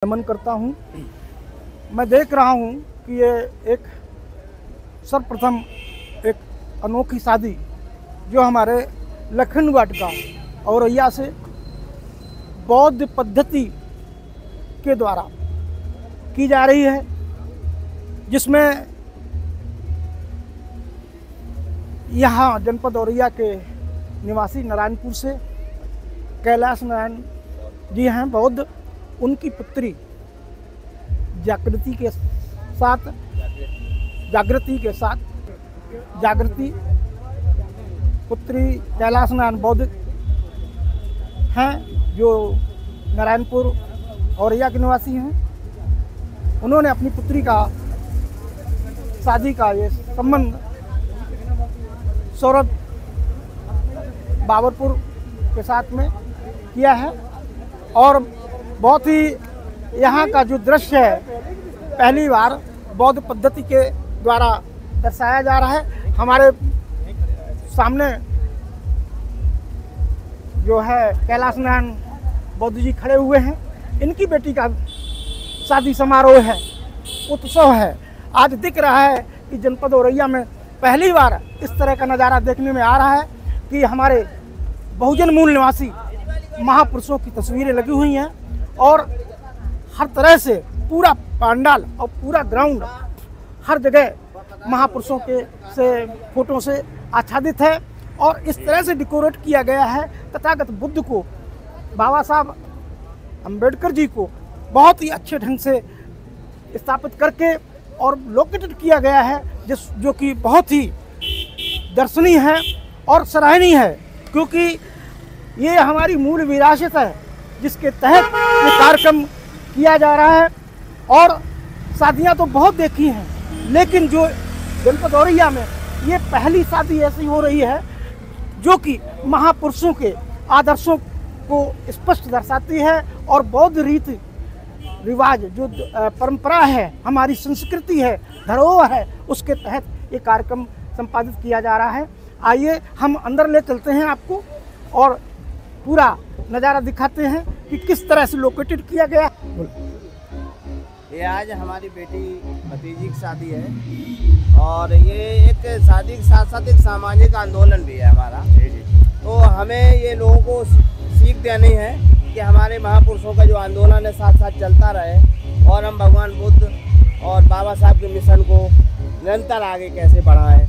नमन करता हूं। मैं देख रहा हूं कि ये एक सर्वप्रथम एक अनोखी शादी जो हमारे लखन वाटिका औरैया से बौद्ध पद्धति के द्वारा की जा रही है, जिसमें यहाँ जनपद औरैया के निवासी नारायणपुर से कैलाश नारायण जी हैं बौद्ध, उनकी पुत्री जागृति पुत्री कैलाश नारायण बौद्ध हैं, जो नारायणपुर औरैया के निवासी हैं। उन्होंने अपनी पुत्री का शादी का ये संबंध सौरभ बाबरपुर के साथ में किया है और बहुत ही यहाँ का जो दृश्य है पहली बार बौद्ध पद्धति के द्वारा दर्शाया जा रहा है। हमारे सामने जो है कैलाश नारायण बौद्ध जी खड़े हुए हैं। इनकी बेटी का शादी समारोह है, उत्सव है। आज दिख रहा है कि जनपद औरैया में पहली बार इस तरह का नज़ारा देखने में आ रहा है कि हमारे बहुजन मूल निवासी महापुरुषों की तस्वीरें लगी हुई हैं और हर तरह से पूरा पंडाल और पूरा ग्राउंड हर जगह महापुरुषों के से फोटो से आच्छादित है और इस तरह से डेकोरेट किया गया है। तथागत बुद्ध को, बाबा साहब अम्बेडकर जी को बहुत ही अच्छे ढंग से स्थापित करके और लोकेटेड किया गया है, जो कि बहुत ही दर्शनीय है और सराहनीय है, क्योंकि ये हमारी मूल विरासत है जिसके तहत ये कार्यक्रम किया जा रहा है। और शादियां तो बहुत देखी हैं, लेकिन जो जनपद औरैया में ये पहली शादी ऐसी हो रही है जो कि महापुरुषों के आदर्शों को स्पष्ट दर्शाती है और बौद्ध रीति रिवाज जो परंपरा है, हमारी संस्कृति है, धरोहर है, उसके तहत ये कार्यक्रम संपादित किया जा रहा है। आइए हम अंदर ले चलते हैं आपको और पूरा नज़ारा दिखाते हैं कि किस तरह से लोकेटेड किया गया है। ये आज हमारी बेटी भतीजी की शादी है और ये एक शादी के साथ साथ एक सामाजिक आंदोलन भी है हमारा। तो हमें ये लोगों को सीख देनी है कि हमारे महापुरुषों का जो आंदोलन है साथ साथ चलता रहे और हम भगवान बुद्ध और बाबा साहब के मिशन को निरंतर आगे कैसे बढ़ाएं,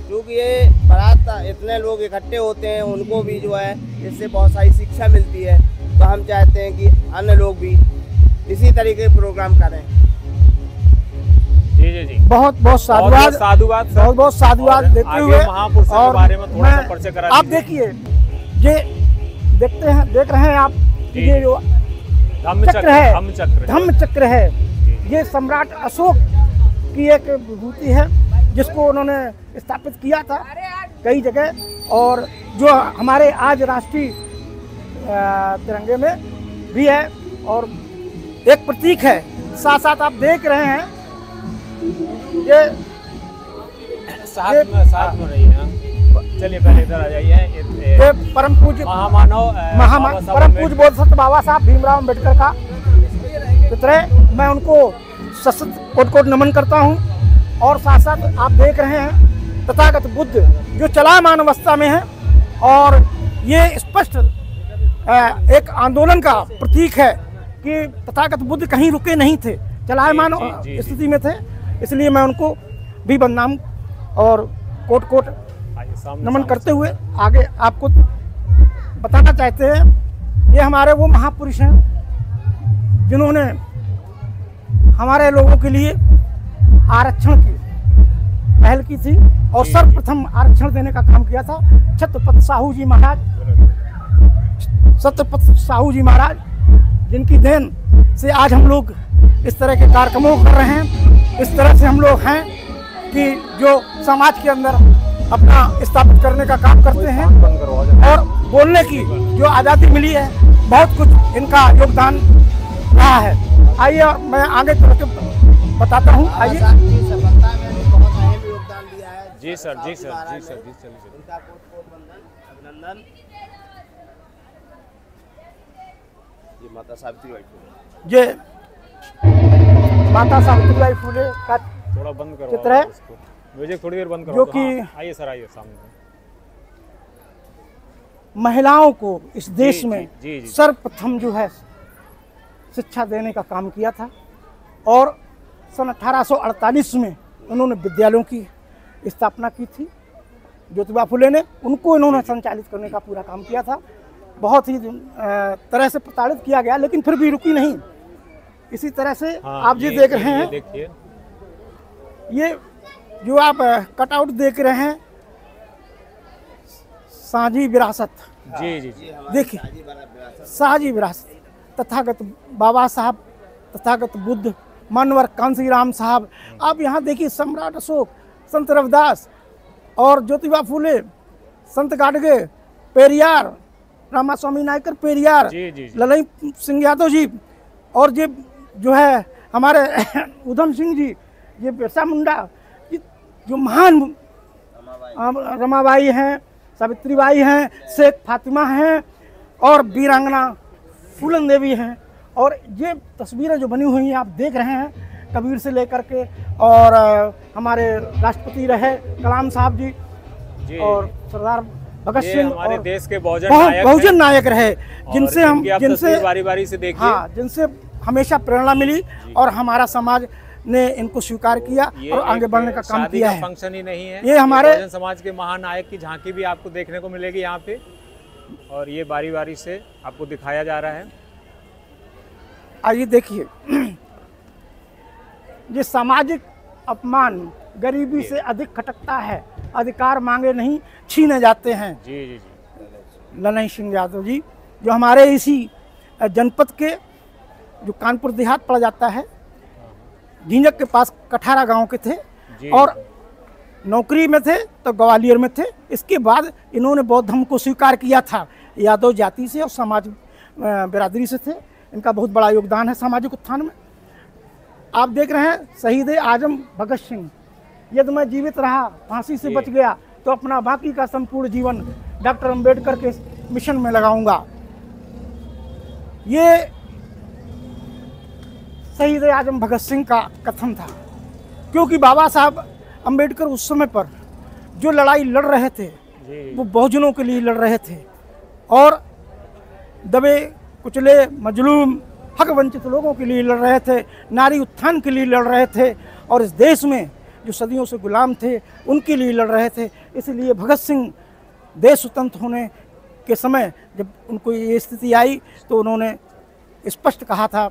क्योंकि ये बारात इतने लोग इकट्ठे होते हैं, उनको भी जो है इससे बहुत सारी शिक्षा मिलती है। तो हम चाहते हैं कि अन्य लोग भी इसी तरीके के प्रोग्राम करें। जी बहुत बहुत साधुवाद देते हुए महापुरुषों के बारे में थोड़ा सा परिचय करा। आप देखिए, ये देख रहे हैं आप, ये जो धम्म चक्र है, ये सम्राट अशोक की एक विभूति है जिसको उन्होंने स्थापित किया था कई जगह और जो हमारे आज राष्ट्रीय तिरंगे में भी है और एक प्रतीक है। साथ साथ आप देख रहे हैं ये साथ में रही है। चलिए पहले इधर आ जाइए। ये परम पूज्य परम पूज्य बोधिसत्व बाबा साहब भीमराव अम्बेडकर का चित्र है। मैं उनको सशक्त कोट नमन करता हूँ और साथ साथ आप देख रहे हैं तथागत बुद्ध जो चलायमान अवस्था में है और ये स्पष्ट एक आंदोलन का प्रतीक है कि तथागत बुद्ध कहीं रुके नहीं थे, चलायमान स्थिति में थे। इसलिए मैं उनको भी बदनाम और कोट नमन करते हुए आगे आपको बताना चाहते हैं, ये हमारे वो महापुरुष हैं जिन्होंने हमारे लोगों के लिए आरक्षण की पहल की थी और सर्वप्रथम आरक्षण देने का काम किया था छत्रपति साहू जी महाराज, जिनकी देन से आज हम लोग इस तरह के कार्यक्रमों कर रहे हैं। इस तरह से हम लोग हैं कि जो समाज के अंदर अपना स्थापित करने का काम करते हैं और बोलने की जो आज़ादी मिली है, बहुत कुछ इनका योगदान रहा है। आइए मैं आगे चल के बताता हूँ। आइए। जी सर। उनका कोट बंधन अभिनंदन। ये माता सावित्री बाई। ये माता सावित्रीबाई फुले का थोड़ा बंद करो चित्र है, उसको, म्यूजिक थोड़ी देर बंद करो। जो तो कि हाँ, आइए सर, आइए सामने। महिलाओं को इस देश जी, में जी, जी। सर्वप्रथम जो है शिक्षा देने का काम किया था और सन 1848 में उन्होंने विद्यालयों की स्थापना की थी। ज्योतिबा फुले ने उनको इन्होंने संचालित करने का पूरा काम किया था। बहुत ही तरह से प्रताड़ित किया गया, लेकिन फिर भी रुकी नहीं। इसी तरह से हाँ, आप जी देख रहे हैं, देखिए, ये जो आप कटआउट देख रहे हैं, साझी विरासत। जी जी जी, देखिए, साझी विरासत, तथागत बाबा साहब, तथागत बुद्ध, मानवर कांसीराम साहब। आप यहाँ देखिए, सम्राट अशोक, संत रविदास और ज्योतिबा फुले, संत गाडगे, पेरियार, रामास्वामी नायकर पेरियार, जी, जी, जी। ललई सिंह यादव जी, और ये जो है हमारे उधम सिंह जी, ये बिरसा मुंडा, ये जो महान रमाबाई हैं, सावित्रीबाई हैं, शेख फातिमा हैं और वीरांगना फूलन देवी हैं। और ये तस्वीरें जो बनी हुई हैं आप देख रहे हैं, कबीर से लेकर के, और हमारे राष्ट्रपति रहे कलाम साहब जी, और सरदार भगत ये सिंह, हमारे और देश के बहुजन नायक रहे, जिनसे हम बारी बारी से देखिए। हाँ, जिनसे हमेशा प्रेरणा मिली और हमारा समाज ने इनको स्वीकार किया और आगे बढ़ने का काम किया है। फंक्शन ही नहीं है, ये हमारे बहुजन समाज के महानायक की झांकी भी आपको देखने को मिलेगी यहाँ पे, और ये बारी बारी से आपको दिखाया जा रहा है। आइए देखिए, ये सामाजिक अपमान गरीबी से अधिक खटकता है, अधिकार मांगे नहीं छीने जाते हैं। जी जी जी, ललई सिंह यादव जी, जो हमारे इसी जनपद के, जो कानपुर देहात पड़ जाता है, झिंझक के पास कठारा गांव के थे, और नौकरी में थे तो ग्वालियर में थे। इसके बाद इन्होंने बौद्ध धर्म को स्वीकार किया था। यादव जाति से और समाज बिरादरी से थे। इनका बहुत बड़ा योगदान है सामाजिक उत्थान में। आप देख रहे हैं, शहीद आजम भगत सिंह, यदि मैं जीवित रहा, फांसी से बच गया, तो अपना बाकी का संपूर्ण जीवन डॉक्टर अंबेडकर के मिशन में लगाऊंगा। ये शहीद आजम भगत सिंह का कथन था, क्योंकि बाबा साहब अंबेडकर उस समय पर जो लड़ाई लड़ रहे थे वो बहुजनों के लिए लड़ रहे थे, और दबे कुचले मजलूम हक वंचित लोगों के लिए लड़ रहे थे, नारी उत्थान के लिए लड़ रहे थे, और इस देश में जो सदियों से गुलाम थे उनके लिए लड़ रहे थे। इसलिए भगत सिंह देश स्वतंत्र होने के समय जब उनको ये स्थिति आई तो उन्होंने स्पष्ट कहा था।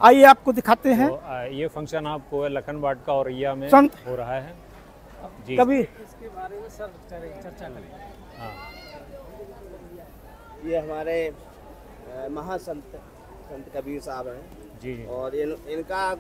आइए आपको दिखाते हैं। तो ये फंक्शन आपको लखनबाट का औरैया में संत हो रहा है जी। कभी इसके बारे में सर चर्चा करें। हाँ, ये हमारे महासंत संत कबीर साहब हैं जी जी, और इनका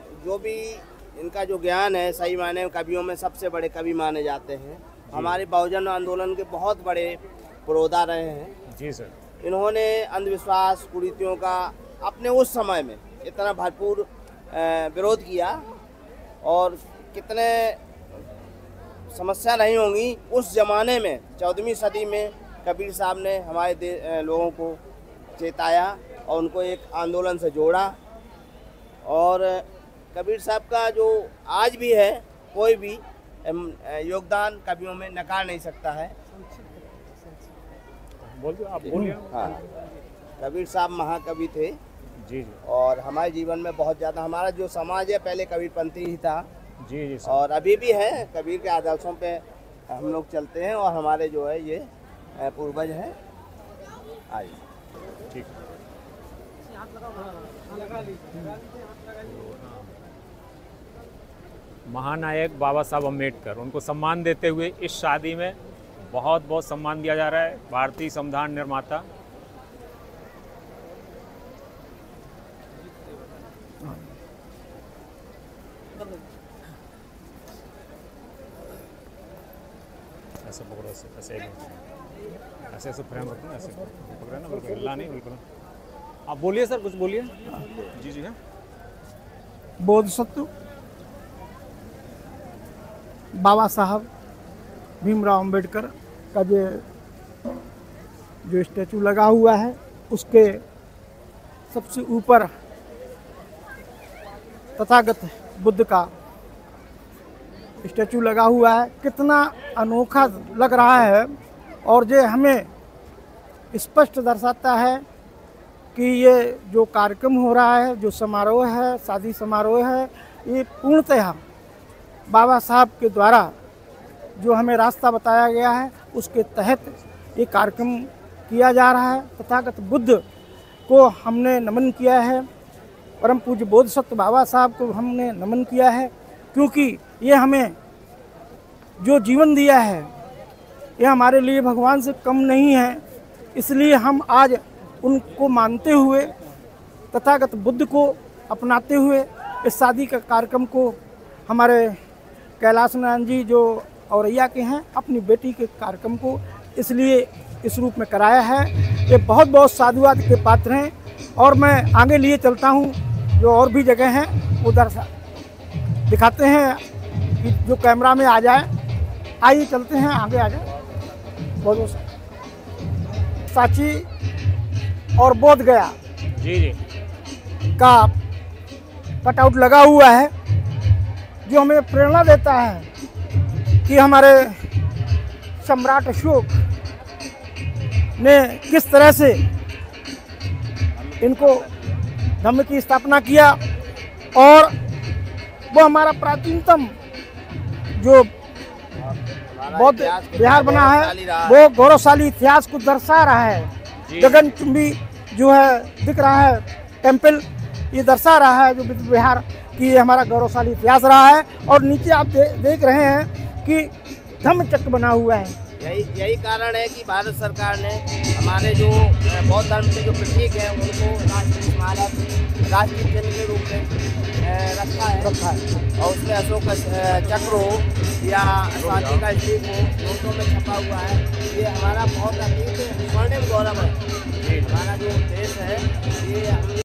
जो ज्ञान है, सही मायने में कवियों में सबसे बड़े कवि माने जाते हैं। हमारे बहुजन आंदोलन के बहुत बड़े पुरोधा रहे हैं जी सर। इन्होंने अंधविश्वास कुरीतियों का अपने उस समय में इतना भरपूर विरोध किया, और कितने समस्या नहीं होंगी उस ज़माने में। 14वीं सदी में कबीर साहब ने हमारे लोगों को चेताया और उनको एक आंदोलन से जोड़ा। और कबीर साहब का जो आज भी है, कोई भी योगदान कवियों में नकार नहीं सकता है। बोलिए, आप बोलिए। हाँ, कबीर साहब महाकवि थे जी जी और हमारे जीवन में बहुत ज़्यादा, हमारा जो समाज है पहले कबीरपंथी ही था जी जी सर। और अभी भी है। कबीर के आदर्शों पे हम लोग चलते हैं और हमारे जो है ये पूर्वज हैं। आइए, ठीक। महानायक बाबा साहब अम्बेडकर, उनको सम्मान देते हुए इस शादी में बहुत बहुत सम्मान दिया जा रहा है। भारतीय संविधान निर्माता ऐसे पकड़ो, ऐसे ऐसे फ्रेम रखना, ऐसे पकड़े ना, बिल्कुल हिलना नहीं, बिल्कुल। आप बोलिए सर, कुछ बोलिए। जी जी, हाँ। बोधिसत्व बाबा साहब भीमराव अंबेडकर का जो स्टैचू लगा हुआ है, उसके सबसे ऊपर तथागत बुद्ध का स्टैचू लगा हुआ है, कितना अनोखा लग रहा है। और ये हमें स्पष्ट दर्शाता है कि ये जो कार्यक्रम हो रहा है, जो समारोह है, शादी समारोह है, ये पूर्णतः बाबा साहब के द्वारा जो हमें रास्ता बताया गया है उसके तहत ये कार्यक्रम किया जा रहा है। तथागत बुद्ध को हमने नमन किया है, परम पूज्य बोधिसत्व बाबा साहब को हमने नमन किया है, क्योंकि ये हमें जो जीवन दिया है ये हमारे लिए भगवान से कम नहीं है। इसलिए हम आज उनको मानते हुए, तथागत बुद्ध को अपनाते हुए इस शादी का कार्यक्रम को हमारे कैलाश नारायण जी जो औरैया के हैं, अपनी बेटी के कार्यक्रम को इसलिए इस रूप में कराया है। ये बहुत बहुत साधुवाद के पात्र हैं। और मैं आगे लिए चलता हूँ, जो और भी जगह हैं उधर दिखाते हैं कि जो कैमरा में आ जाए। आइए चलते हैं, आगे आ जाए। बहुत बहुत सांची और बोध गया जी का कटआउट लगा हुआ है, जो हमें प्रेरणा देता है कि हमारे सम्राट अशोक ने किस तरह से इनको धम्म की स्थापना किया। और वो हमारा प्राचीनतम जो बौद्ध विहार बना है वो गौरवशाली इतिहास को दर्शा रहा है। गगनचुंबी जो है दिख रहा है टेम्पल, ये दर्शा रहा है जो बुद्ध विहार की ये हमारा गौरवशाली इतिहास रहा है। और नीचे आप देख रहे हैं कि धम्म चक्र बना हुआ है। यही कारण है कि भारत सरकार ने हमारे जो बौद्ध धर्म के जो प्रतीक हैं उनको राष्ट्रीय स्मारक, राष्ट्रीय चिन्ह के रूप में रखा है। और उसमें अशोक का चक्र हो या सांची का स्टीक हो, दोनों में छपा हुआ है। ये हमारा बहुत अतीत स्वर्णिम गौरव है। हमारा जो देश है ये